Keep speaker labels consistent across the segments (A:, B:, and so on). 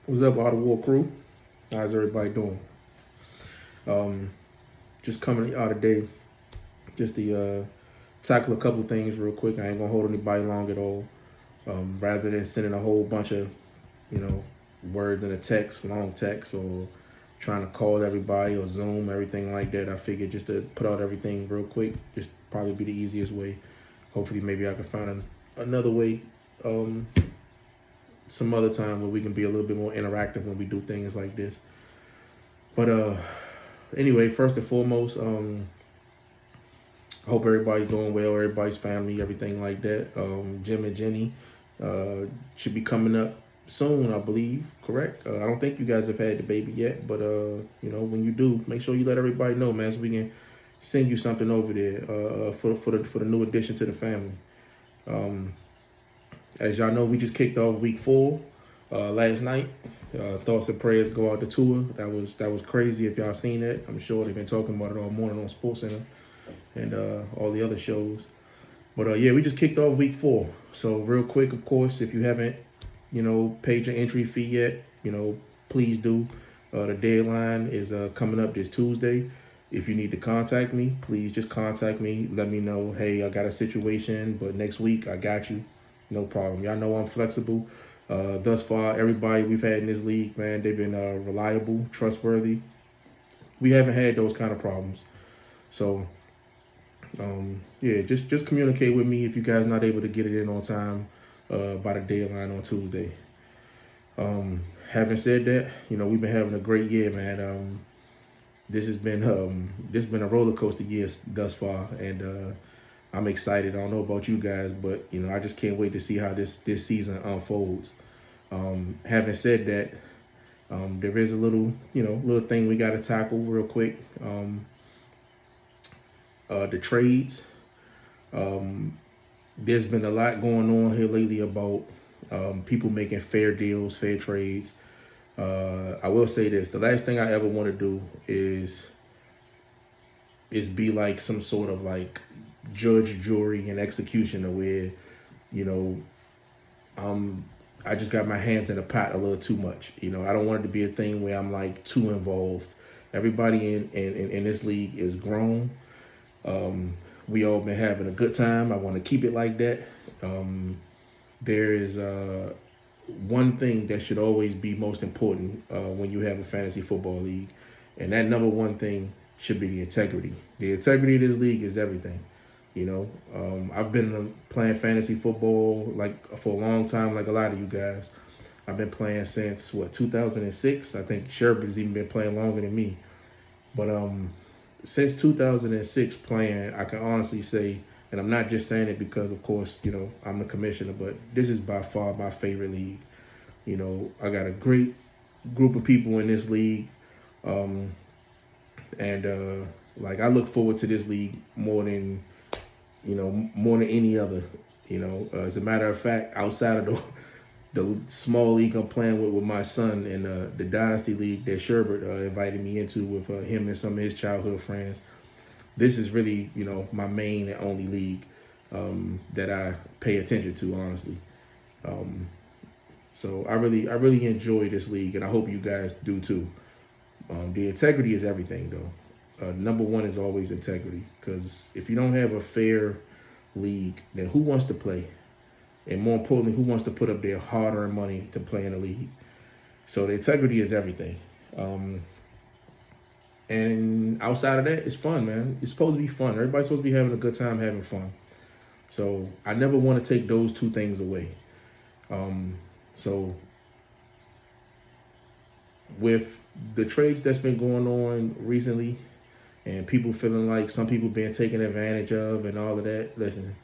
A: What's up, Out of War crew? How's everybody doing? Just coming out today, just to tackle a couple things real quick. I ain't gonna hold anybody long at all. Rather than sending a whole bunch of, you know, words in a text, long text, or trying to call everybody or Zoom, everything like that, I figured just to put out everything real quick, just probably be the easiest way. Hopefully, maybe I can find another way. Um, some other time where we can be a little bit more interactive when we do things like this. But anyway, first and foremost, I hope everybody's doing well, everybody's family, everything like that. Jim and Jenny should be coming up soon, I believe. Correct? I don't think you guys have had the baby yet, but when you do, make sure you let everybody know, man, so we can send you something over there for the new addition to the family. As y'all know, we just kicked off week 4 last night. Thoughts and prayers go out to Tua. That was crazy. If y'all seen that, I'm sure they've been talking about it all morning on SportsCenter and all the other shows. But yeah, we just kicked off week 4. So real quick, of course, if you haven't, paid your entry fee yet, please do. The deadline is coming up this Tuesday. If you need to contact me, please just contact me. Let me know, hey, I got a situation, but next week I got you. No problem. Y'all know I'm flexible. Thus far, everybody we've had in this league, man, they've been reliable, trustworthy. We haven't had those kind of problems. So, yeah, just communicate with me if you guys not able to get it in on time by the deadline on Tuesday. Having said that, we've been having a great year, man. This has been a roller coaster year thus far, and I'm excited. I don't know about you guys, but I just can't wait to see how this season unfolds. Having said that, there is a little thing we got to tackle real quick. The trades. There's been a lot going on here lately about people making fair deals, fair trades. I will say this: the last thing I ever want to do is be like some sort of like judge, jury, and executioner where, I just got my hands in the pot a little too much. I don't want it to be a thing where I'm like too involved. Everybody in this league is grown. We all been having a good time. I want to keep it like that. There is one thing that should always be most important when you have a fantasy football league, and that number one thing should be the integrity. The integrity of this league is everything. I've been playing fantasy football like for a long time, like a lot of you guys. I've been playing since 2006. I think Sherbert has even been playing longer than me. But since 2006 playing, I can honestly say, and I'm not just saying it because, of course, I'm the commissioner, but this is by far my favorite league. I got a great group of people in this league. And I look forward to this league more than any other. As a matter of fact, outside of the small league I'm playing with my son in the Dynasty League that Sherbert invited me into with him and some of his childhood friends, this is really, my main and only league that I pay attention to, honestly. So I really enjoy this league, and I hope you guys do too. The integrity is everything, though. Number one is always integrity, because if you don't have a fair league, then who wants to play? And more importantly, who wants to put up their hard-earned money to play in a league? So the integrity is everything. And outside of that, it's fun, man. It's supposed to be fun. Everybody's supposed to be having a good time, having fun. So I never want to take those two things away. So with the trades that's been going on recently, and people feeling like some people being taken advantage of and all of that, listen,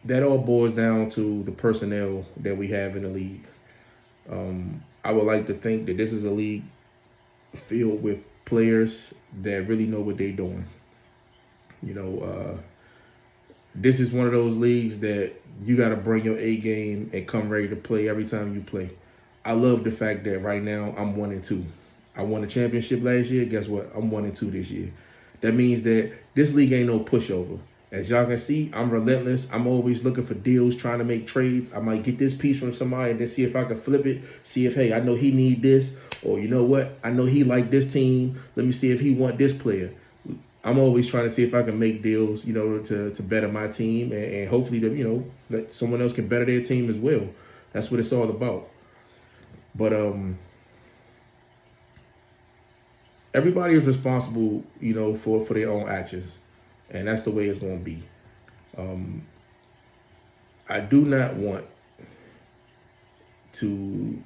A: that all boils down to the personnel that we have in the league. I would like to think that this is a league filled with players that really know what they're doing. This is one of those leagues that you got to bring your A game and come ready to play every time you play. I love the fact that right now I'm 1-2. I won a championship last year. Guess what? I'm 1-2 this year. That means that this league ain't no pushover. As y'all can see, I'm relentless. I'm always looking for deals, trying to make trades. I might get this piece from somebody and then see if I can flip it. See if, hey, I know he need this. Or you know what? I know he like this team. Let me see if he want this player. I'm always trying to see if I can make deals, to better my team and hopefully that someone else can better their team as well. That's what it's all about. But everybody is responsible, for their own actions. And that's the way it's going to be. I do not want to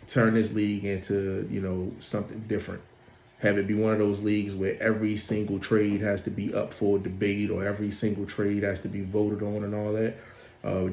A: turn this league into, something different. Have it be one of those leagues where every single trade has to be up for debate or every single trade has to be voted on and all that.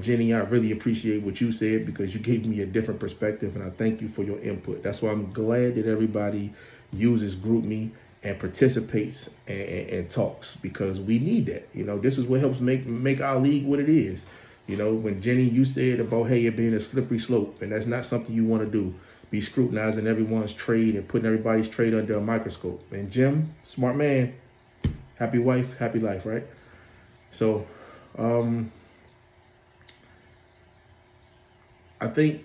A: Jenny, I really appreciate what you said because you gave me a different perspective and I thank you for your input. That's why I'm glad that everybody uses GroupMe and participates and talks because we need that. This is what helps make our league what it is. When Jenny, you said about, hey, it being a slippery slope and that's not something you want to do. Be scrutinizing everyone's trade and putting everybody's trade under a microscope. And Jim, smart man, happy wife, happy life, right? So, I think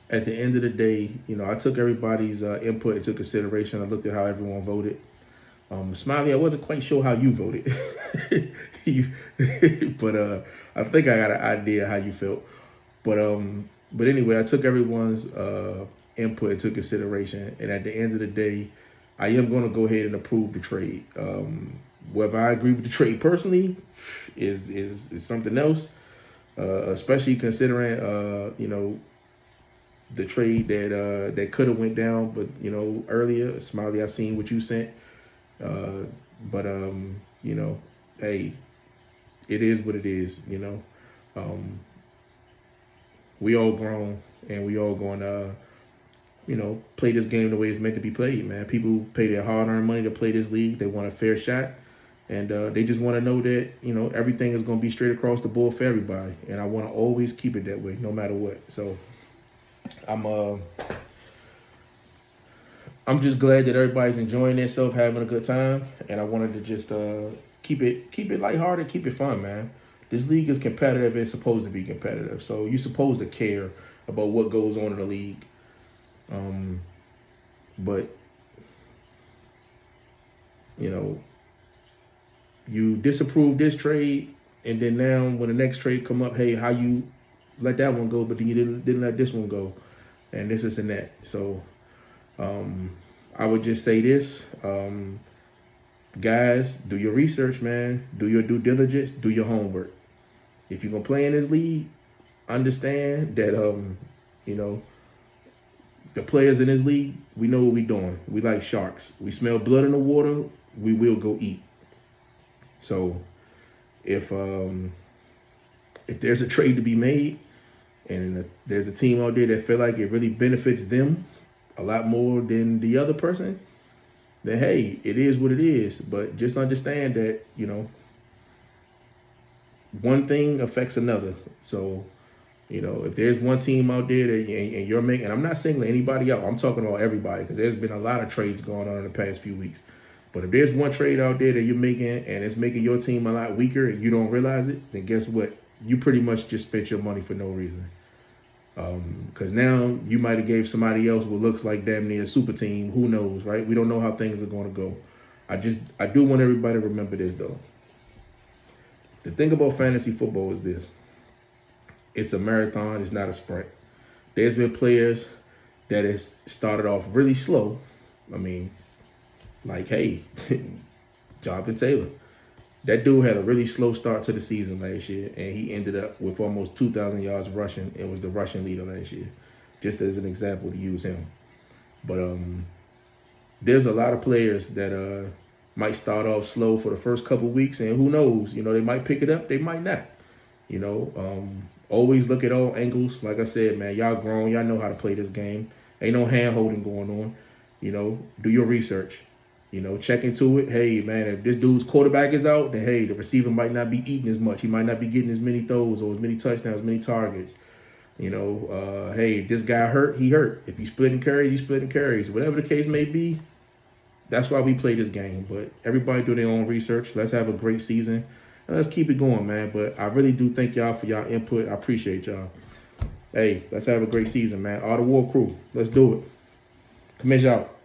A: at the end of the day, I took everybody's input into consideration. I looked at how everyone voted. Smiley, I wasn't quite sure how you voted, but I think I got an idea how you felt. But anyway, I took everyone's input into consideration, and at the end of the day, I am going to go ahead and approve the trade. Whether I agree with the trade personally is something else. Especially considering, the trade that could have went down, but earlier, Smiley, I seen what you sent, but hey, it is what it is. We all grown and we all going to, play this game the way it's meant to be played, man. People pay their hard-earned money to play this league. They want a fair shot. And they just want to know that, everything is going to be straight across the board for everybody. And I want to always keep it that way, no matter what. So I'm just glad that everybody's enjoying themselves, having a good time. And I wanted to just keep it lighthearted, keep it fun, man. This league is competitive. It's supposed to be competitive. So you're supposed to care about what goes on in the league. But, you disapprove this trade, and then now when the next trade come up, hey, how you let that one go, but then you didn't let this one go, and this and that. So I would just say this, guys, do your research, man. Do your due diligence. Do your homework. If you're gonna play in this league, understand that the players in this league, we know what we're doing. We like sharks. We smell blood in the water. We will go eat. So if there's a trade to be made and there's a team out there that feel like it really benefits them a lot more than the other person, then hey, it is what it is. But just understand that, one thing affects another. So, if there's one team out there that and you're making, and I'm not singling anybody out, I'm talking about everybody because there's been a lot of trades going on in the past few weeks. But if there's one trade out there that you're making and it's making your team a lot weaker and you don't realize it, then guess what? You pretty much just spent your money for no reason. Because now you might have gave somebody else what looks like damn near a super team. Who knows, right? We don't know how things are going to go. I do want everybody to remember this, though. The thing about fantasy football is this. It's a marathon. It's not a sprint. There's been players that has started off really slow. I mean, like, hey, Jonathan Taylor. That dude had a really slow start to the season last year, and he ended up with almost 2,000 yards rushing and was the rushing leader last year, just as an example to use him. But there's a lot of players that might start off slow for the first couple weeks, and who knows, they might pick it up, they might not. Always look at all angles. Like I said, man, y'all grown, y'all know how to play this game. Ain't no hand-holding going on. Do your research. Check into it. Hey, man, if this dude's quarterback is out, then, hey, the receiver might not be eating as much. He might not be getting as many throws or as many touchdowns, as many targets. Hey, if this guy hurt, he hurt. If he's splitting carries, he's splitting carries. Whatever the case may be, That's why we play this game. But everybody do their own research. Let's have a great season. And let's keep it going, man. But I really do thank y'all for y'all input. I appreciate y'all. Hey, let's have a great season, man. All the War Crew. Let's do it. Commish out.